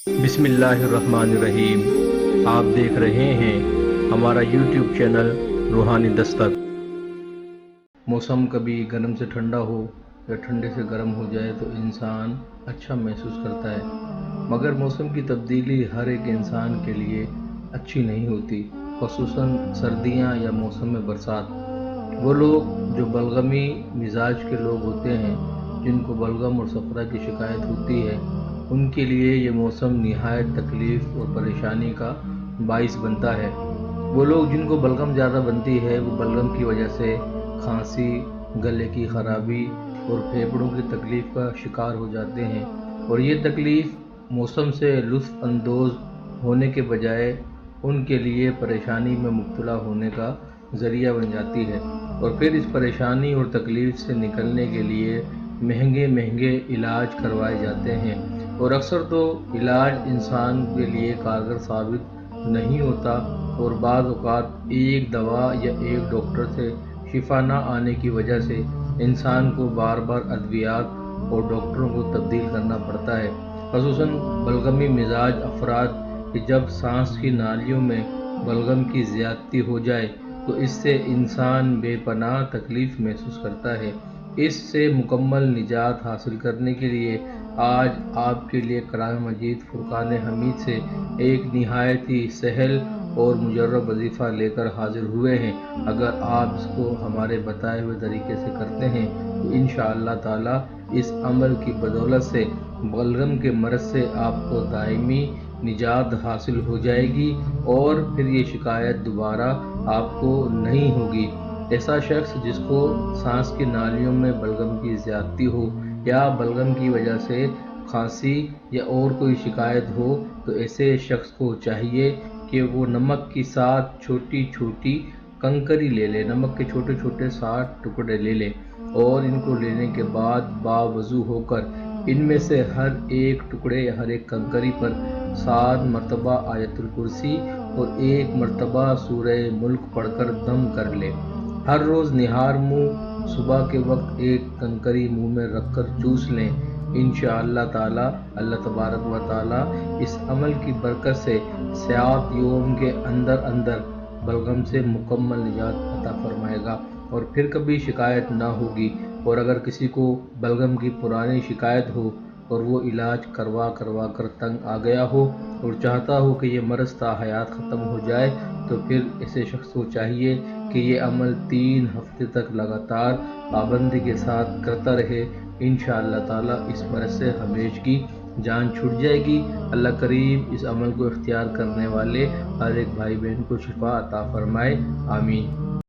بسم اللہ الرحمن الرحیم۔ آپ دیکھ رہے ہیں ہمارا یوٹیوب چینل روحانی دستک۔ موسم کبھی گرم سے ٹھنڈا ہو یا ٹھنڈے سے گرم ہو جائے تو انسان اچھا محسوس کرتا ہے، مگر موسم کی تبدیلی ہر ایک انسان کے لیے اچھی نہیں ہوتی، خصوصاً سردیاں یا موسم برسات۔ وہ لوگ جو بلغمی مزاج کے لوگ ہوتے ہیں، جن کو بلغم اور صفرا کی شکایت ہوتی ہے، ان کے لیے یہ موسم نہایت تکلیف اور پریشانی کا باعث بنتا ہے۔ وہ لوگ جن کو بلغم زیادہ بنتی ہے، وہ بلغم کی وجہ سے کھانسی، گلے کی خرابی اور پھیپھڑوں کی تکلیف کا شکار ہو جاتے ہیں، اور یہ تکلیف موسم سے لطف اندوز ہونے کے بجائے ان کے لیے پریشانی میں مبتلا ہونے کا ذریعہ بن جاتی ہے، اور پھر اس پریشانی اور تکلیف سے نکلنے کے لیے مہنگے مہنگے علاج کروائے جاتے ہیں، اور اکثر تو علاج انسان کے لیے کارگر ثابت نہیں ہوتا، اور بعض اوقات ایک دوا یا ایک ڈاکٹر سے شفا نہ آنے کی وجہ سے انسان کو بار بار ادویات اور ڈاکٹروں کو تبدیل کرنا پڑتا ہے، خصوصاً بلغمی مزاج افراد کہ جب سانس کی نالیوں میں بلغم کی زیادتی ہو جائے تو اس سے انسان بے پناہ تکلیف محسوس کرتا ہے۔ اس سے مکمل نجات حاصل کرنے کے لیے آج آپ کے لیے کلام مجید فرقان حمید سے ایک نہایت ہی سہل اور مجرب وظیفہ لے کر حاضر ہوئے ہیں۔ اگر آپ اس کو ہمارے بتائے ہوئے طریقے سے کرتے ہیں تو انشاءاللہ تعالی اس عمل کی بدولت سے بلغم کے مرض سے آپ کو دائمی نجات حاصل ہو جائے گی، اور پھر یہ شکایت دوبارہ آپ کو نہیں ہوگی۔ ایسا شخص جس کو سانس کی نالیوں میں بلغم کی زیادتی ہو یا بلغم کی وجہ سے کھانسی یا اور کوئی شکایت ہو، تو ایسے شخص کو چاہیے کہ وہ نمک کی 7 چھوٹی چھوٹی کنکری لے لے، نمک کے چھوٹے چھوٹے 7 ٹکڑے لے لے، اور ان کو لینے کے بعد باوضو ہو کر ان میں سے ہر ایک ٹکڑے یا ہر ایک کنکری پر 7 مرتبہ آیت الکرسی اور 1 مرتبہ سورہ ملک پڑھ کر دم کر لے۔ ہر روز نہار منہ صبح کے وقت ایک کنکری منہ میں رکھ کر چوس لیں۔ انشاءاللہ تعالی اللہ تبارک و تعالی اس عمل کی برکت سے 7 یوم کے اندر اندر بلغم سے مکمل نجات عطا فرمائے گا، اور پھر کبھی شکایت نہ ہوگی۔ اور اگر کسی کو بلغم کی پرانی شکایت ہو اور وہ علاج کروا کر تنگ آ گیا ہو اور چاہتا ہو کہ یہ مرض تا حیات ختم ہو جائے، تو پھر ایسے شخص کو چاہیے کہ یہ عمل 3 ہفتے تک لگاتار پابندی کے ساتھ کرتا رہے۔ انشاءاللہ تعالی اس مرض سے ہمیشگی جان چھوٹ جائے گی۔ اللہ کریم اس عمل کو اختیار کرنے والے ہر ایک بھائی بہن کو شفا عطا فرمائے، آمین۔